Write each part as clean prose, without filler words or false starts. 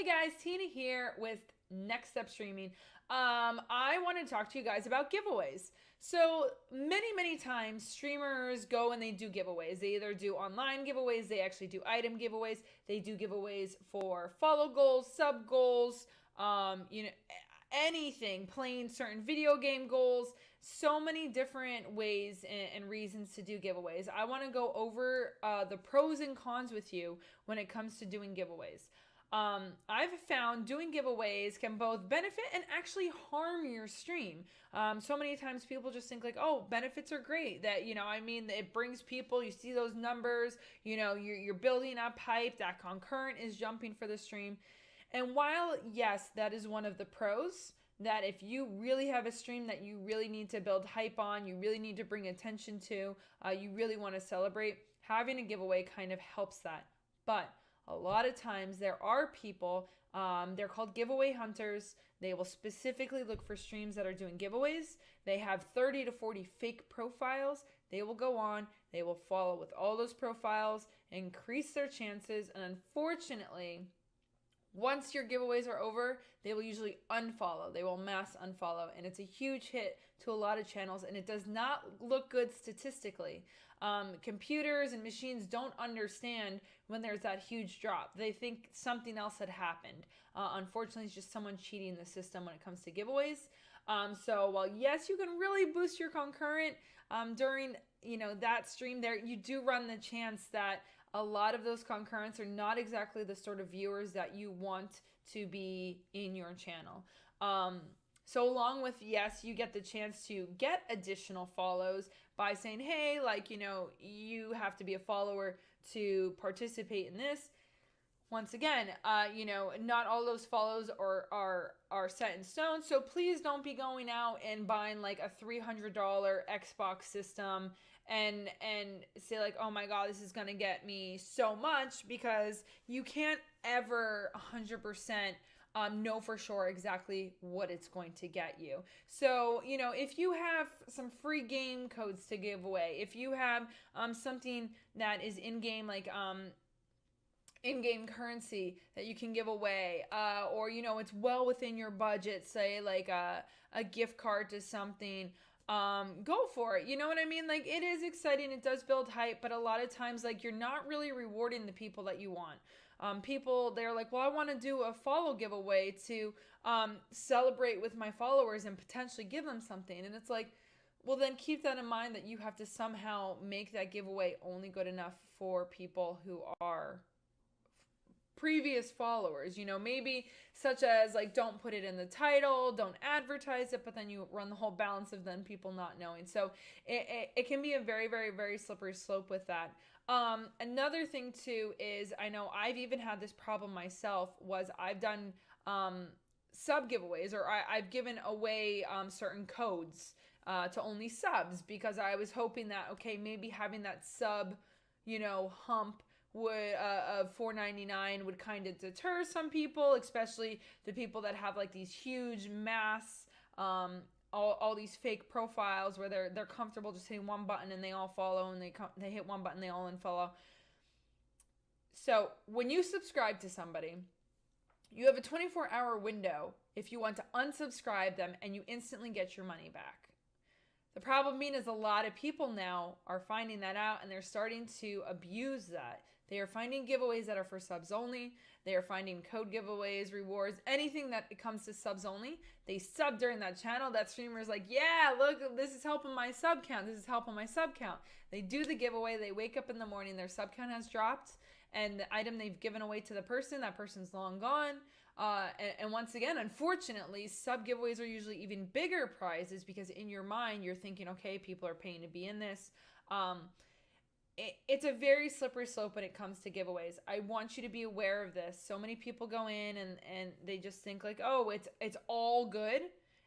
Hey guys, Tina here with Next Step Streaming. I want to talk to you guys about giveaways. So many times streamers go and they do giveaways. They either do online giveaways, they actually do item giveaways, they do giveaways for follow goals, sub goals, anything, playing certain video game goals, so many different ways and reasons to do giveaways. I want to go over the pros and cons with you when it comes to doing giveaways. I've found doing giveaways can both benefit and actually harm your stream. So many times people just think like, oh, benefits are great. That, it brings people, you see those numbers, you're building up hype, that concurrent is jumping for the stream. And while, yes, that is one of the pros, that if you really have a stream that you really need to build hype on, you really need to bring attention to, you really want to celebrate, having a giveaway kind of helps that. But a lot of times there are people, they're called giveaway hunters. They will specifically look for streams that are doing giveaways. They have 30 to 40 fake profiles. They will go on, they will follow with all those profiles, increase their chances, and unfortunately, once your giveaways are over, they will usually unfollow. They will mass unfollow. And it's a huge hit to a lot of channels. And it does not look good statistically. Computers and machines don't understand when there's that huge drop. They think something else had happened. Unfortunately, it's just someone cheating the system when it comes to giveaways. So while yes, you can really boost your concurrent during that stream there, you do run the chance that a lot of those concurrents are not exactly the sort of viewers that you want to be in your channel. So along with, yes, you get the chance to get additional follows by saying, hey, you have to be a follower to participate in this. Once again, not all those follows are set in stone. So please don't be going out and buying like a $300 Xbox system and say like, oh my God, this is going to get me so much, because you can't ever 100% know for sure exactly what it's going to get you. So, if you have some free game codes to give away, if you have something that is in-game, like in-game currency that you can give away, or it's well within your budget, say like a gift card to something, go for it. You know what I mean? Like, it is exciting, it does build hype, but a lot of times, like, you're not really rewarding the people that you want. People, they're like, well, I want to do a follow giveaway to celebrate with my followers and potentially give them something. And it's like, well, then keep that in mind, that you have to somehow make that giveaway only good enough for people who are previous followers, maybe such as like, don't put it in the title, don't advertise it, but then you run the whole balance of then people not knowing. So it can be a very slippery slope with that. Another thing too is, I know I've even had this problem myself, was I've done sub giveaways, or I've given away certain codes to only subs, because I was hoping that, okay, maybe having that sub hump would of $4.99 would kind of deter some people, especially the people that have like these huge mass all these fake profiles where they're comfortable just hitting one button and they all follow, and they hit one button, they all unfollow. So when you subscribe to somebody, you have a 24-hour window if you want to unsubscribe them, and you instantly get your money back. The problem being is, a lot of people now are finding that out, and they're starting to abuse that. They are finding giveaways that are for subs only. They are finding code giveaways, rewards, anything that comes to subs only. They sub during that channel. That streamer is like, yeah, look, this is helping my sub count. This is helping my sub count. They do the giveaway. They wake up in the morning, their sub count has dropped, and the item they've given away to the person, that person's long gone. And once again, unfortunately, sub giveaways are usually even bigger prizes, because in your mind, you're thinking, okay, people are paying to be in this. It's a very slippery slope when it comes to giveaways. I want you to be aware of this. So many people go in and they just think like, oh, it's all good.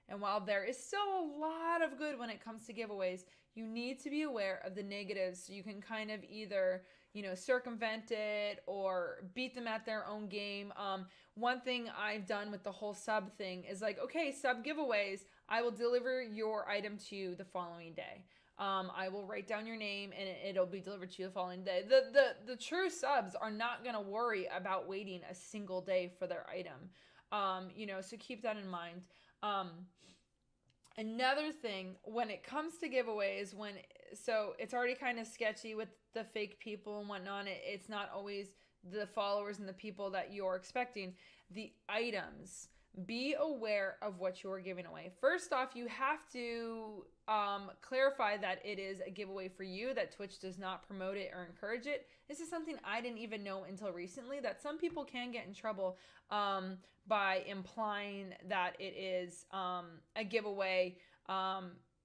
And while there is still a lot of good when it comes to giveaways, you need to be aware of the negatives, so you can kind of either, circumvent it or beat them at their own game. One thing I've done with the whole sub thing is like, okay, sub giveaways, I will deliver your item to you the following day. I will write down your name and it'll be delivered to you the following day. The true subs are not going to worry about waiting a single day for their item. So keep that in mind. Another thing, when it comes to giveaways, so it's already kind of sketchy with the fake people and whatnot. It's not always the followers and the people that you're expecting. The items, be aware of what you're giving away. First off, you have to clarify that it is a giveaway for you, that Twitch does not promote it or encourage it. This is something I didn't even know until recently, that some people can get in trouble by implying that it is a giveaway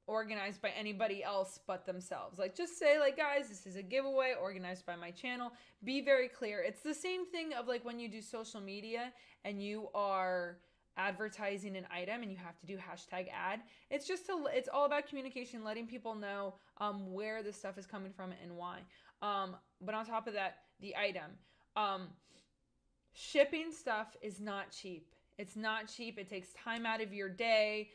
organized by anybody else but themselves. Like, just say, like, guys, this is a giveaway organized by my channel. Be very clear. It's the same thing of like when you do social media and you are advertising an item and you have to do hashtag ad. It's all about communication, letting people know where the stuff is coming from and why. But on top of that, the item. Shipping stuff is not cheap. It's not cheap. It takes time out of your day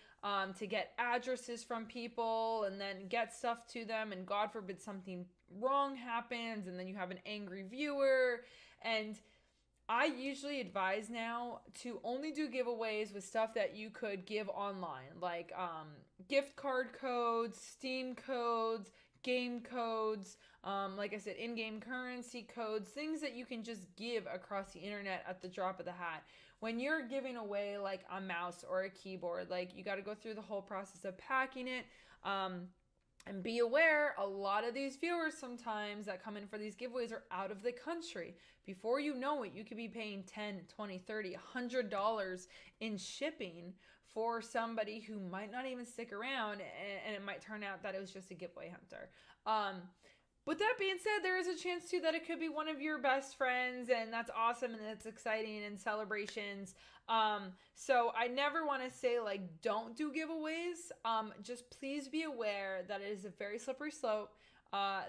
to get addresses from people and then get stuff to them. And God forbid something wrong happens and then you have an angry viewer. And I usually advise now to only do giveaways with stuff that you could give online, like gift card codes, Steam codes, game codes, like I said, in-game currency codes, things that you can just give across the internet at the drop of the hat. When you're giving away like a mouse or a keyboard, like you got to go through the whole process of packing it. And be aware, a lot of these viewers sometimes that come in for these giveaways are out of the country. Before you know it, you could be paying $10, $20, $30, $100 in shipping for somebody who might not even stick around, and it might turn out that it was just a giveaway hunter. But that being said, there is a chance too that it could be one of your best friends, and that's awesome and it's exciting and celebrations. So I never want to say like don't do giveaways. Just please be aware that it is a very slippery slope.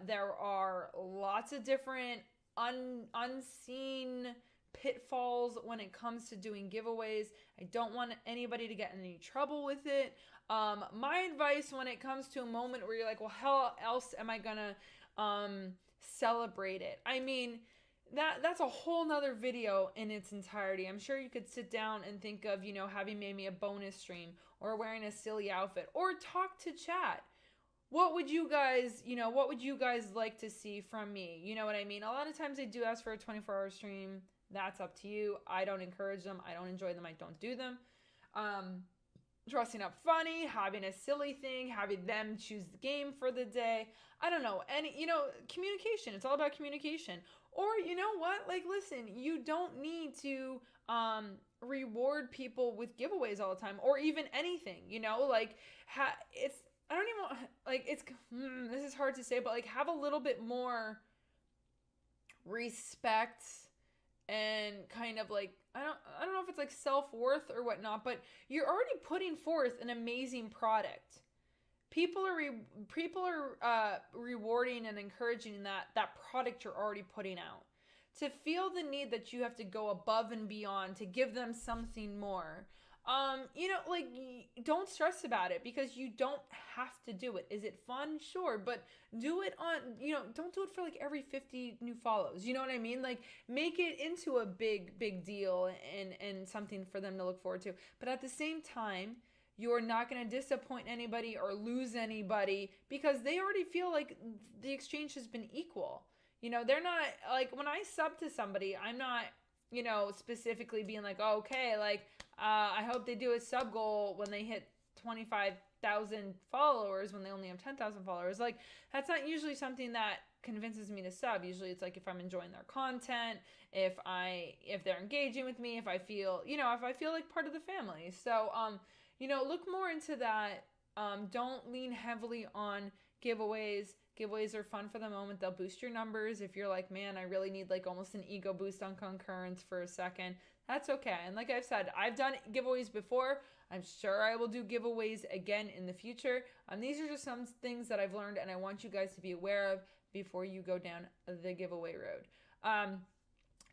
There are lots of different unseen pitfalls when it comes to doing giveaways. I don't want anybody to get in any trouble with it. My advice when it comes to a moment where you're like, well, how else am I gonna celebrate it? I mean, that's a whole nother video in its entirety. I'm sure you could sit down and think of, having maybe a bonus stream or wearing a silly outfit or talk to chat. What would you guys like to see from me? You know what I mean? A lot of times they do ask for a 24-hour stream. That's up to you. I don't encourage them. I don't enjoy them. I don't do them. Dressing up funny, having a silly thing, having them choose the game for the day. I don't know. And, communication. It's all about communication. Or, you know what? Like, listen, you don't need to reward people with giveaways all the time or even anything, I don't even, like, this is hard to say, but, like, have a little bit more respect and kind of, like, I don't know if it's, like, self-worth or whatnot, but you're already putting forth an amazing product. People are rewarding and encouraging that product you're already putting out. To feel the need that you have to go above and beyond to give them something more, don't stress about it because you don't have to do it. Is it fun? Sure, but do it don't do it for like every 50 new follows. You know what I mean? Like, make it into a big deal and something for them to look forward to. But at the same time, you're not going to disappoint anybody or lose anybody because they already feel like the exchange has been equal. They're not, like, when I sub to somebody, I'm not, specifically being like, oh, okay, like, I hope they do a sub goal when they hit 25,000 followers when they only have 10,000 followers. Like, that's not usually something that convinces me to sub. Usually it's like if I'm enjoying their content, if they're engaging with me, if I feel like part of the family. So, look more into that. Don't lean heavily on giveaways. Giveaways are fun for the moment. They'll boost your numbers. If you're like, man, I really need like almost an ego boost on concurrence for a second, that's okay. And like I've said, I've done giveaways before. I'm sure I will do giveaways again in the future. These are just some things that I've learned and I want you guys to be aware of before you go down the giveaway road.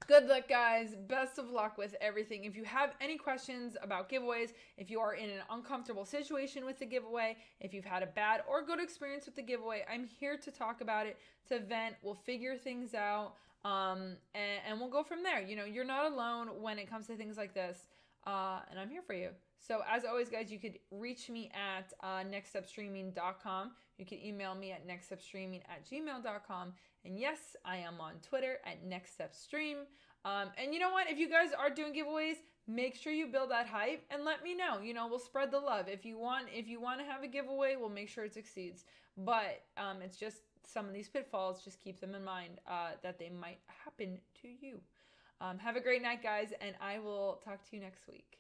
Good luck, guys. Best of luck with everything. If you have any questions about giveaways, if you are in an uncomfortable situation with the giveaway, if you've had a bad or good experience with the giveaway, I'm here to talk about it, to vent. We'll figure things out, and we'll go from there. You know, you're not alone when it comes to things like this, and I'm here for you. So as always, guys, you could reach me at nextstepstreaming.com. You can email me at nextstepstreaming@gmail.com. And yes, I am on Twitter at nextstepstream. And you know what? If you guys are doing giveaways, make sure you build that hype and let me know. You know, we'll spread the love. If you want to have a giveaway, we'll make sure it succeeds. But it's just some of these pitfalls. Just keep them in mind that they might happen to you. Have a great night, guys, and I will talk to you next week.